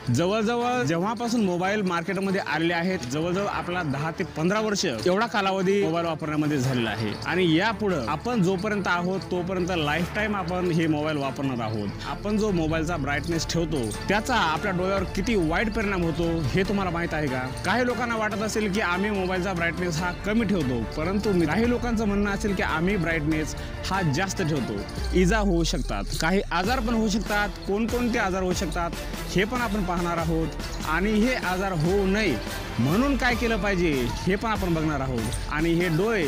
जवळजवळ जेव्हापासून मोबाईल मार्केटमध्ये आलेले आहेत जवळजवळ आपला 10 ते 15 वर्ष एवढा कालावधी मोबाईल वापरण्यामध्ये झालेला आहे आणि यापुढे आपण जोपर्यंत आहोत तोपर्यंत लाईफ टाइम आपण हे मोबाईल वापरणार आहोत। आपण जो मोबाईलचा ब्राईटनेस ठेवतो त्याचा आपल्या डोळ्यावर किती वाईट परिणाम होतो हे तुम्हाला माहित आहे का? काही लोकांना वाटत असेल की आम्ही मोबाईलचा ब्राईटनेस हा कमी ठेवतो, परंतु काही लोकांचं म्हणणं असेल की आम्ही ब्राईटनेस हा जास्त ठेवतो। इजा होऊ शकतात, काही आजार पण होऊ शकतात। कोणकोणते आजार होऊ शकतात हे पण आपण पाहणार आहोत आणि हे आजार होऊ नये म्हणून काय केलं पाहिजे हे पण आपण बघणार आहोत। आणि हे डोळे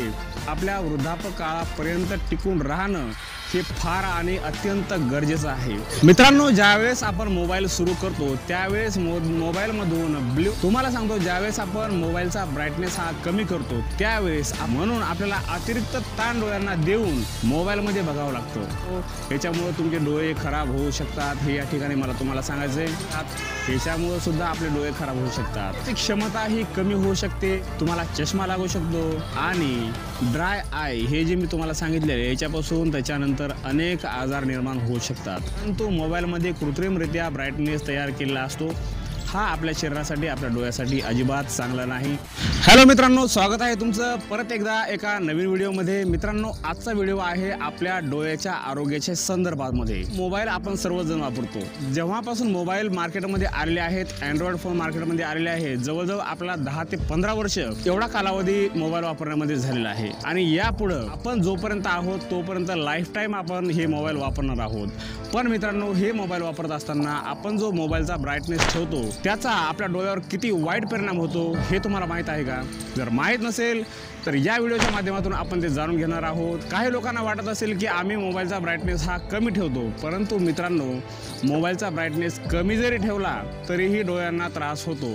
आपल्या वृद्धापकाळापर्यंत टिकून राहणं हे फार आणि अत्यंत गरजेचं आहे। मित्रांनो, ज्यावेळेस आपण मोबाईल सुरू करतो त्यावेळेस मोबाईलमधून ब्लू तुम्हाला सांगतो ज्यावेळेस आपण मोबाईलचा ब्राईटनेस हा कमी करतो त्यावेळेस म्हणून आपल्याला अतिरिक्त ताण डोळ्यांना देऊन मोबाईलमध्ये बघावं लागतं। याच्यामुळे तुमचे डोळे खराब होऊ शकतात हे या ठिकाणी मला तुम्हाला सांगायचं आहे। याच्यामुळे सुद्धा आपले डोळे खराब होऊ शकतात, ती क्षमता ही कमी होऊ शकते, तुम्हाला चष्मा लागू शकतो आणि ड्राय आय हे जे मी तुम्हाला सांगितले याच्यापासून त्याच्यानंतर अनेक आजार निर्माण होऊ शकतात। परंतु मोबाईलमध्ये कृत्रिमरित्या ब्राईटनेस तयार केलेला असतो, हा आपल्या शरीरासाठी आपल्या डोळ्यासाठी अजिबात चांगला नाही। हॅलो मित्रांनो, स्वागत आहे तुमचं परत एकदा एका नवीन व्हिडिओमध्ये। मित्रांनो, आजचा व्हिडिओ आहे आपल्या डोळ्याच्या आरोग्याच्या संदर्भामध्ये। मोबाईल आपण सर्वजण वापरतो, जेव्हापासून मोबाईल मार्केटमध्ये आलेले आहेत, अँड्रॉइड फोन मार्केटमध्ये आलेले आहेत जवळजवळ आपला 10 ते 15 वर्ष एवढा कालावधी मोबाईल वापरण्यामध्ये झालेला आहे आणि यापुढे आपण जोपर्यंत आहोत तोपर्यंत लाईफ टाइम आपण हे मोबाईल वापरणार आहोत। पण मित्रांनो, हे मोबाईल वापरत असताना आपण जो मोबाईलचा ब्राईटनेस ठेवतो त्याचा आपल्या डोळ्यावर किती वाईट परिणाम होतो हे तुम्हाला माहित आहे का? जर माहित नसेल तर या व्हिडिओच्या माध्यमातून आपण ते जाणून घेणार आहोत। काही लोकांना वाटत असेल की आम्ही मोबाईलचा ब्राईटनेस हा कमी ठेवतो, परंतु मित्रांनो, मोबाईलचा ब्राईटनेस कमी जरी ठेवला तरीही डोळ्यांना त्रास होतो।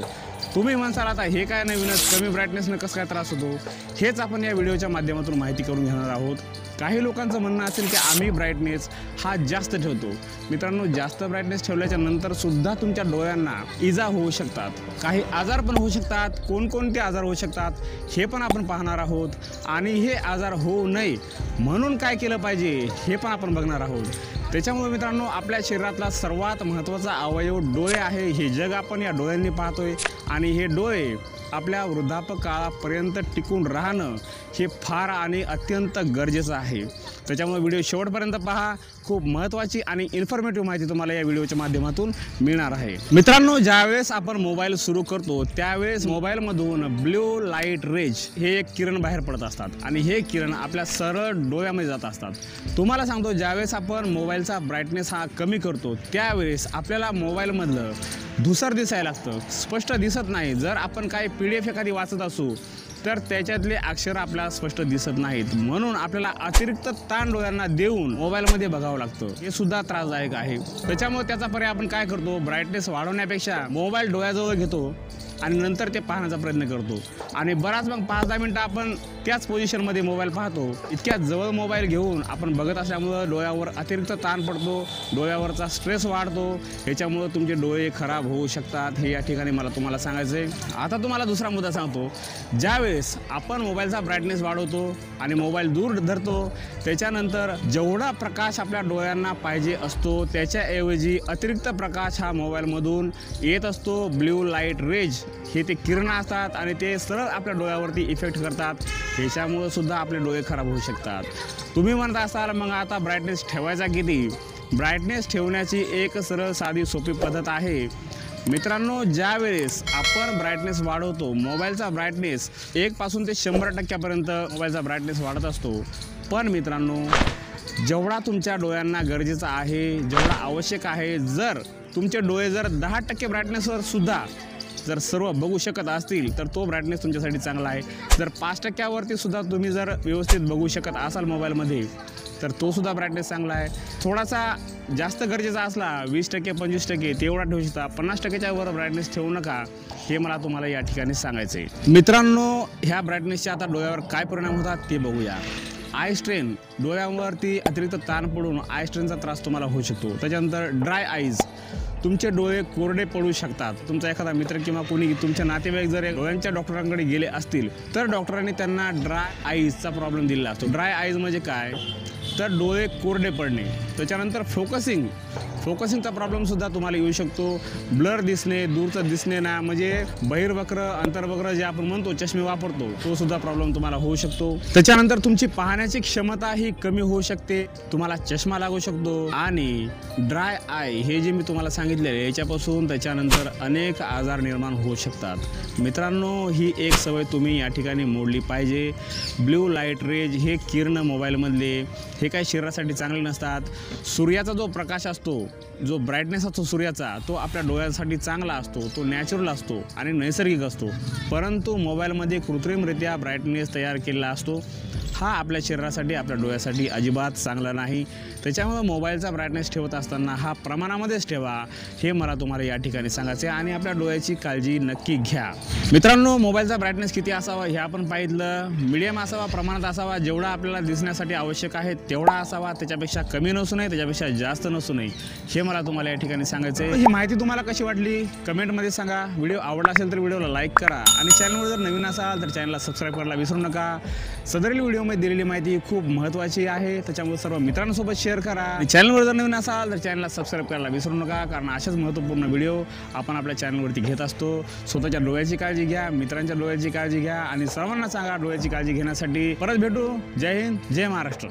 तुम्ही म्हणसाल आता हे काय नवीनच, कमी ब्राईटनेसने कसं काय त्रास होतो? हेच आपण या व्हिडिओच्या माध्यमातून माहिती करून घेणार आहोत। काही लोकांचं म्हणणं असेल की आम्ही ब्राईटनेस हा जास्त ठेवतो। मित्रांनो, जास्त ब्राईटनेस ठेवल्याच्या नंतर सुद्धा तुमच्या डोळ्यांना इजा होऊ शकतात, काही आजार पण होऊ शकतात। कोणकोणते आजार होऊ शकतात हे पण आपण पाहणार आहोत आणि हे आजार होऊ नये म्हणून काय केलं पाहिजे हे पण आपण बघणार आहोत। त्याच्यामुळे मित्रांनो, आपल्या शरीरातला सर्वात महत्त्वाचा अवयव डोळे आहे, हे जग आपण या डोळ्यांनी पाहतोय आणि हे डोळे आपल्या वृद्धापकाळापर्यंत टिकून राहणं हे फार आणि अत्यंत गरजेचं आहे। त्याच्यामुळे व्हिडिओ शेवटपर्यंत पहा, खूप महत्त्वाची आणि इन्फॉर्मेटिव्ह माहिती तुम्हाला या व्हिडिओच्या माध्यमातून मिळणार आहे। मित्रांनो, ज्यावेळेस आपण मोबाईल सुरू करतो त्यावेळेस मोबाईलमधून ब्लू लाईट रेज हे एक किरण बाहेर पडत असतात आणि हे किरण आपल्या सरळ डोळ्यामध्ये जात असतात। तुम्हाला सांगतो, ज्यावेळेस आपण मोबाईलचा ब्राईटनेस हा कमी करतो त्यावेळेस आपल्याला मोबाईलमधलं धुसर दिसायला लागतं, स्पष्ट दिसत नाही। जर आपण काही PDF एखादी वाचत असू तर त्याच्यातले अक्षर आपल्याला स्पष्ट दिसत नाहीत, म्हणून आपल्याला अतिरिक्त ताण डोळ्यांना देऊन मोबाईलमध्ये बघावं लागतं, हे सुद्धा त्रासदायक आहे। त्याच्यामुळे त्याचा पर्याय आपण काय करतो, ब्राईटनेस वाढवण्यापेक्षा मोबाईल डोळ्याजवळ घेतो आणि नंतर ते पाहण्याचा प्रयत्न करतो आणि बराच मग 5-10 मिनटं आपण त्याच पोझिशनमध्ये मोबाईल पाहतो। इतक्या जवळ मोबाईल घेऊन आपण बघत असल्यामुळं डोळ्यावर अतिरिक्त ताण पडतो, डोळ्यावरचा स्ट्रेस वाढतो, ह्याच्यामुळं तुमचे डोळे खराब होऊ शकतात हे या ठिकाणी मला तुम्हाला सांगायचं आहे। आता तुम्हाला दुसरा मुद्दा सांगतो, ज्यावेळेस आपण मोबाईलचा ब्राईटनेस वाढवतो आणि मोबाईल दूर धरतो त्याच्यानंतर जेवढा प्रकाश आपल्या डोळ्यांना पाहिजे असतो त्याच्याऐवजी अतिरिक्त प्रकाश हा मोबाईलमधून येत असतो। ब्ल्यू लाईट रेज हे ते किरण असतात आणि ते सरळ आपल्या डोळ्यावरती इफेक्ट करतात, ह्याच्यामुळे सुद्धा आपले डोळे खराब होऊ शकतात। तुम्ही म्हणत असाल मग आता ब्राईटनेस ठेवायचा किती? ब्राईटनेस ठेवण्याची एक सरळ साधी सोपी पद्धत आहे। मित्रांनो, ज्यावेळेस आपण ब्राईटनेस वाढवतो, मोबाईलचा ब्राईटनेस 1 पासून ते 100% मोबाईलचा ब्राईटनेस वाढत असतो, पण मित्रांनो, जेवढा तुमच्या डोळ्यांना गरजेचं आहे, जेवढा आवश्यक आहे, जर तुमचे डोळे जर 10% ब्राईटनेसवर सुद्धा जर सर्व बघू शकत असतील तर तो ब्राईटनेस तुमच्यासाठी चांगला आहे। जर 5% सुद्धा तुम्ही जर व्यवस्थित बघू शकत असाल मोबाईलमध्ये तर तो सुद्धा ब्राईटनेस चांगला आहे। थोडासा जास्त गरजेचा असला 20% 25% तेवढा ठेवू शकता, 50%च्या वर ब्राईटनेस ठेवू नका, हे मला तुम्हाला या ठिकाणी सांगायचं आहे। मित्रांनो, ह्या ब्राईटनेसचे आता डोळ्यावर काय परिणाम होतात ते बघूया। आय स्ट्रेन, डोळ्यांवरती अतिरिक्त ताण पडून आय स्ट्रेनचा त्रास तुम्हाला होऊ शकतो। त्याच्यानंतर ड्राय आईज, तुमचे डोळे कोरडे पडू शकतात। तुमचा एखादा मित्र किंवा कोणी तुमच्या नातेवाईक जर डोळ्यांच्या डॉक्टरांकडे गेले असतील तर डॉक्टरांनी त्यांना ड्राय आईजचा प्रॉब्लेम दिला असतो। ड्राय आईज म्हणजे काय तर डोळे कोरडे पडणे। त्याच्यानंतर फोकसिंग, फोकसिंगचा प्रॉब्लेम सुद्धा तुम्हाला येऊ शकतो. ब्लर दिसणे, दूरचं दिसणे ना, म्हणजे बहिर्वक्र अंतर्वक्र जे आपण म्हणतो चष्मे वापरतो तो सुद्धा प्रॉब्लेम तुम्हाला होऊ शकतो. त्याच्यानंतर तुमची पाहण्याची क्षमता ही कमी होऊ शकते, तुम्हाला चष्मा लागू शकतो. आणि ड्राय आय हे जे मी तुम्हाला सांगितलेले याच्यापासून त्याच्यानंतर अनेक आजार निर्माण होऊ शकतात. मित्रांनो, ही एक सवय तुम्ही या ठिकाणी मोडली पाहिजे. ब्ल्यू लाईट रेज हे किरण मोबाईलमधले हे काही शरीरासाठी चांगले नसतात. सूर्याचा जो प्रकाश असतो, जो ब्राईटनेस असतो सूर्याचा, तो आपल्या डोळ्यांसाठी चांगला असतो, तो नॅचरल असतो आणि नैसर्गिक असतो. परंतु मोबाईलमध्ये कृत्रिमरित्या ब्राईटनेस तयार केलेला असतो, हा आपल्या शरीरासाठी आपल्या डोळ्यासाठी अजिबात चांगला नाही. त्याच्यामुळे मोबाईलचा ब्राईटनेस ठेवत असताना हा प्रमाणामध्येच ठेवा, हे मला तुम्हाला या ठिकाणी सांगायचे. आणि आपल्या डोळ्याची काळजी नक्की घ्या. मित्रांनो, मोबाईलचा ब्राईटनेस किती असावा हे आपण पाहिलं. मीडियम असावा, प्रमाणात असावा, जेवढा आपल्याला दिसण्यासाठी आवश्यक आहे तेवढा असावा, त्याच्यापेक्षा कमी नसू नये, त्याच्यापेक्षा जास्त नसू नये, हे मला तुम्हाला या ठिकाणी सांगायचं आहे. ही माहिती तुम्हाला कशी वाटली कमेंटमध्ये सांगा. व्हिडिओ आवडला असेल तर व्हिडिओला लाईक करा आणि चॅनलवर जर नवीन असाल तर चॅनलला सबस्क्राईब करायला विसरू नका. सदरील व्हिडिओ दिलेली माहिती खूप महत्त्वाची आहे, त्याच्यामुळे सर्व मित्रांसोबत शेअर करा. चॅनलवर जर नवीन असाल तर चॅनलला सबस्क्राईब करायला विसरू नका, कारण अशाच महत्त्वपूर्ण व्हिडिओ आपण आपल्या चॅनलवरती घेत असतो. स्वतःच्या डोळ्याची काळजी घ्या, मित्रांच्या डोळ्याची काळजी घ्या आणि सर्वांना सांगा डोळ्याची काळजी घेण्यासाठी. परत भेटू. जय हिंद, जय महाराष्ट्र.